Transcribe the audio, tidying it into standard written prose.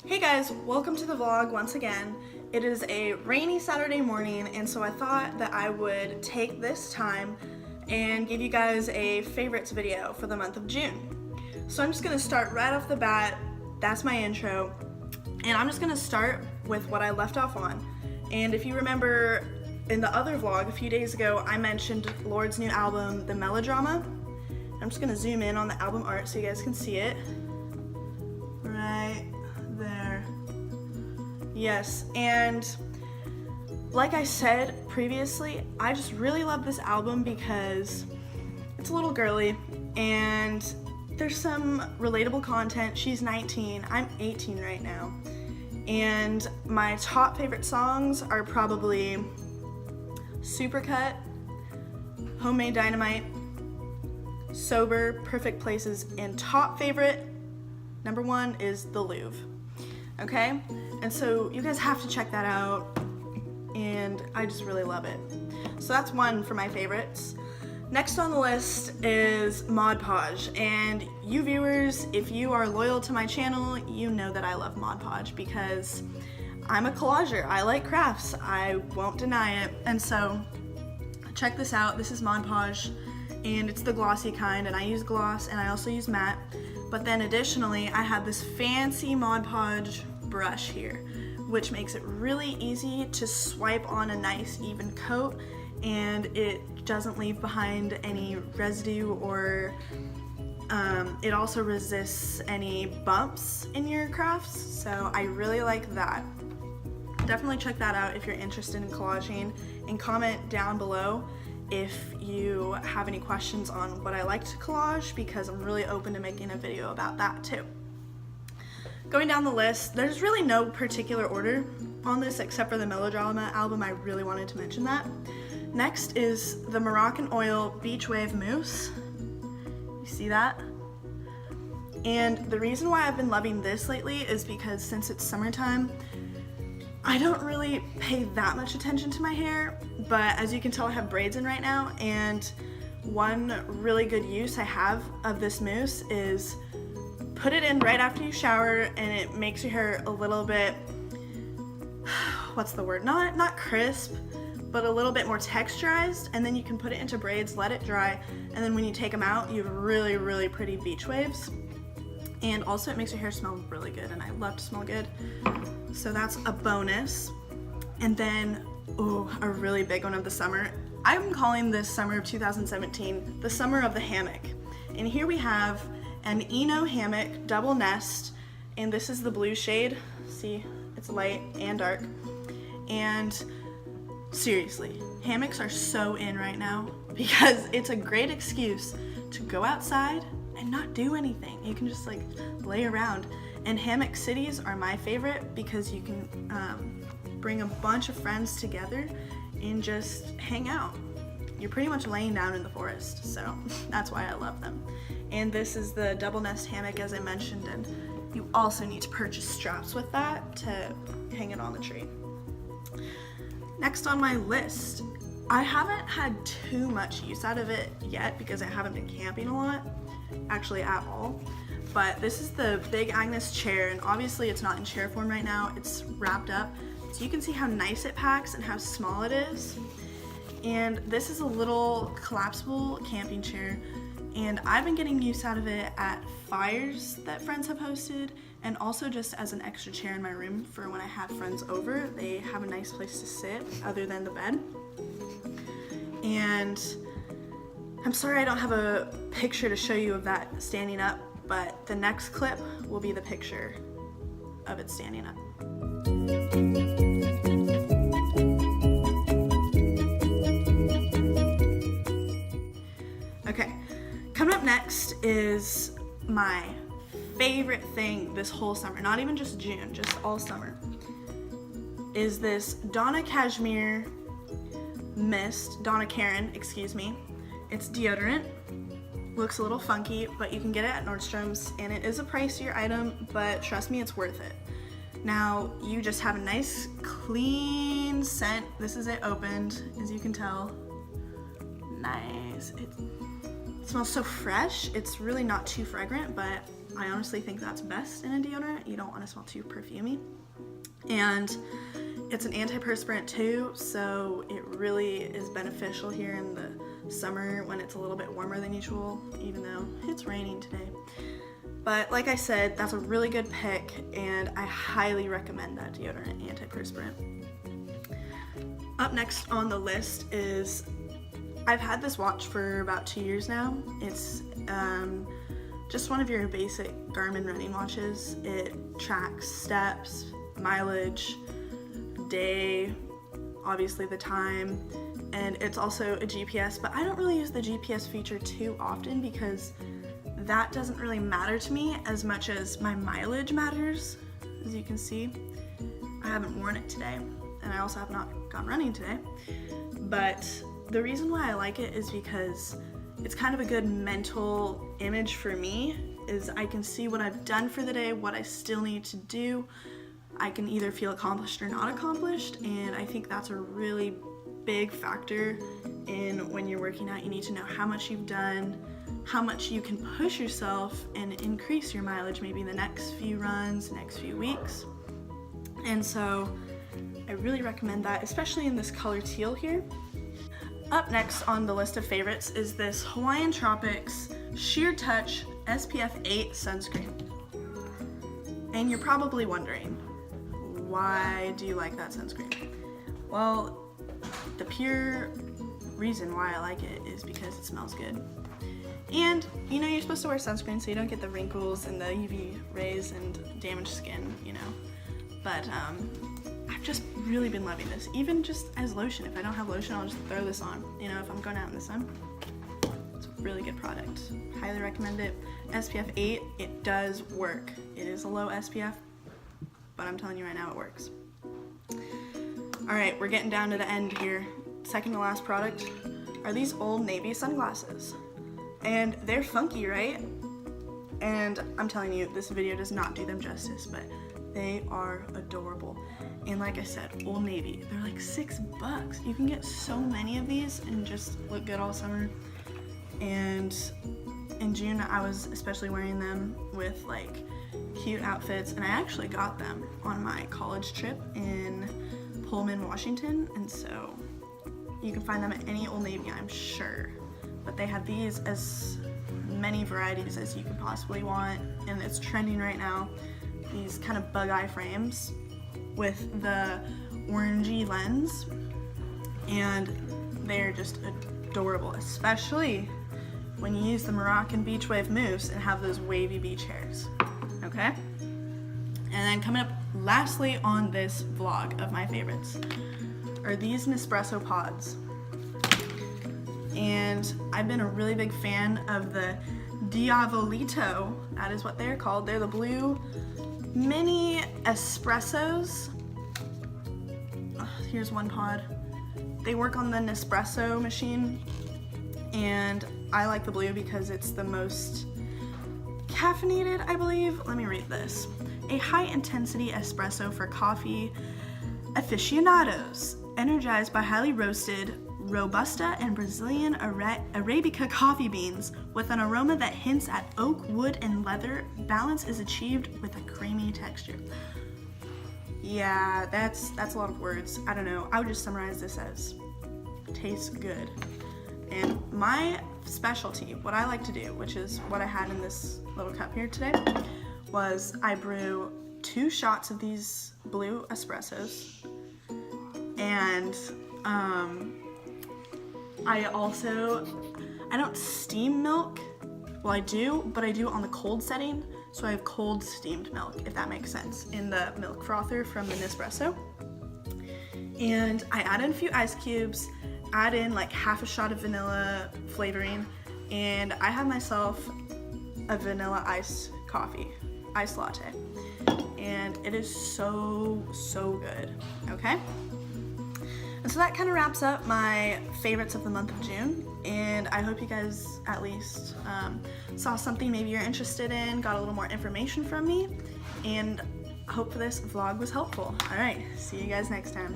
Hey guys, welcome to the vlog once again. It is a rainy Saturday morning, and so I thought that I would take this time and give you guys a favorites video for the month of June. So I'm just gonna start right off the bat. That's my intro, and I'm just gonna start with what I left off on. And if you remember in the other vlog a few days ago, I mentioned Lord's new album, The Melodrama. I'm just gonna zoom in on the album art so you guys can see it. Right there. Yes, and like I said previously, I just really love this album because it's a little girly and there's some relatable content. She's 19, I'm 18 right now, and my top favorite songs are probably Supercut, Homemade Dynamite, Sober, Perfect Places, and top favorite, number one, is The Louvre. Okay, and so you guys have to check that out, and I just really love it. So that's one for my favorites. Next on the list is Mod Podge, and you viewers, if you are loyal to my channel, you know that I love Mod Podge because I'm a collager. I like crafts, I won't deny it. And so check this out. This is Mod Podge, and it's the glossy kind, and I use gloss and I also use matte. But then additionally, I have this fancy Mod Podge brush here, which makes it really easy to swipe on a nice even coat, and it doesn't leave behind any residue, or it also resists any bumps in your crafts. So I really like that. Definitely check that out if you're interested in collaging, and comment down below if you have any questions on what I like to collage, because I'm really open to making a video about that too. Going down the list, there's really no particular order on this except for the Melodrama album. I really wanted to mention that. Next is the Moroccan Oil Beach Wave Mousse. You see that? And the reason why I've been loving this lately is because since it's summertime, I don't really pay that much attention to my hair, but as you can tell, I have braids in right now, and one really good use I have of this mousse is put it in right after you shower, and it makes your hair a little bit, what's the word, not crisp, but a little bit more texturized, and then you can put it into braids, let it dry, and then when you take them out, you have really, really pretty beach waves. And also it makes your hair smell really good, and I love to smell good. So that's a bonus. And then, a really big one of the summer. I'm calling this summer of 2017 the summer of the hammock. And here we have an Eno hammock double nest, and this is the blue shade. See, it's light and dark. And seriously, hammocks are so in right now because it's a great excuse to go outside and not do anything. You can just like lay around. And hammock cities are my favorite because you can bring a bunch of friends together and just hang out. You're pretty much laying down in the forest, so that's why I love them. And this is the double nest hammock, as I mentioned, and you also need to purchase straps with that to hang it on the tree. Next on my list, I haven't had too much use out of it yet because I haven't been camping a lot, actually at all. But this is the Big Agnes chair, and obviously it's not in chair form right now, it's wrapped up. So you can see how nice it packs and how small it is. And this is a little collapsible camping chair, and I've been getting use out of it at fires that friends have hosted, and also just as an extra chair in my room for when I have friends over. They have a nice place to sit other than the bed. And I'm sorry I don't have a picture to show you of that standing up, but the next clip will be the picture of it standing up. Okay, coming up next is my favorite thing this whole summer, not even just June, just all summer, is this Donna Cashmere Mist, Donna Karen, excuse me. It's deodorant. Looks a little funky, but you can get it at Nordstrom's, and it is a pricier item, but trust me, it's worth it. Now, you just have a nice, clean scent. This is it opened, as you can tell. Nice. It smells so fresh. It's really not too fragrant, but I honestly think that's best in a deodorant. You don't want to smell too perfumey. And it's an antiperspirant too, so it really is beneficial here in the summer when it's a little bit warmer than usual, even though it's raining today. But like I said, that's a really good pick, and I highly recommend that deodorant antiperspirant. Up next on the list is, I've had this watch for about 2 years now. It's just one of your basic Garmin running watches. It tracks steps, mileage, day, obviously the time, and it's also a GPS, but I don't really use the GPS feature too often because that doesn't really matter to me as much as my mileage matters. As you can see, I haven't worn it today, and I also have not gone running today, but the reason why I like it is because it's kind of a good mental image for me, is I can see what I've done for the day, what I still need to do. I can either feel accomplished or not accomplished, and I think that's a really big factor in when you're working out. You need to know how much you've done, how much you can push yourself and increase your mileage maybe the next few runs, next few weeks. And so I really recommend that, especially in this color teal here. Up next on the list of favorites is this Hawaiian Tropics Sheer Touch SPF 8 sunscreen. And you're probably wondering, why do you like that sunscreen? Well, the pure reason why I like it is because it smells good. And you know, you're supposed to wear sunscreen so you don't get the wrinkles and the UV rays and damaged skin, you know. But I've just really been loving this, even just as lotion. If I don't have lotion, I'll just throw this on, you know, if I'm going out in the sun. It's a really good product. Highly recommend it. SPF 8, it does work. It is a low SPF, but I'm telling you right now, it works. All right, we're getting down to the end here. Second to last product are these Old Navy sunglasses. And they're funky, right? And I'm telling you, this video does not do them justice, but they are adorable. And like I said, Old Navy, they're like $6. You can get so many of these and just look good all summer. And in June, I was especially wearing them with like cute outfits, and I actually got them on my college trip in Pullman, Washington, and so you can find them at any Old Navy, I'm sure. But they have these as many varieties as you could possibly want, and it's trending right now. These kind of bug eye frames with the orangey lens, and they're just adorable, especially when you use the Moroccan Beach Wave mousse and have those wavy beach hairs, okay? And then coming up lastly on this vlog of my favorites are these Nespresso pods. And I've been a really big fan of the Diavolito, that is what they're called. They're the blue mini espressos. Here's one pod. They work on the Nespresso machine, and I like the blue because it's the most caffeinated, I believe. Let me read this. A high-intensity espresso for coffee aficionados, energized by highly roasted Robusta and Brazilian Arabica coffee beans with an aroma that hints at oak, wood, and leather. Balance is achieved with a creamy texture. Yeah, that's a lot of words. I don't know. I would just summarize this as tastes good. And my specialty, what I like to do, which is what I had in this little cup here today, was I brew 2 shots of these blue espressos, and I don't steam milk. Well, I do, but I do on the cold setting, so I have cold steamed milk, if that makes sense, in the milk frother from the Nespresso. And I add in a few ice cubes, add in like half a shot of vanilla flavoring, and I have myself a vanilla iced latte. And it is so good, okay? And so that kind of wraps up my favorites of the month of June, and I hope you guys at least saw something maybe you're interested in, got a little more information from me, and hope this vlog was helpful. All right, see you guys next time.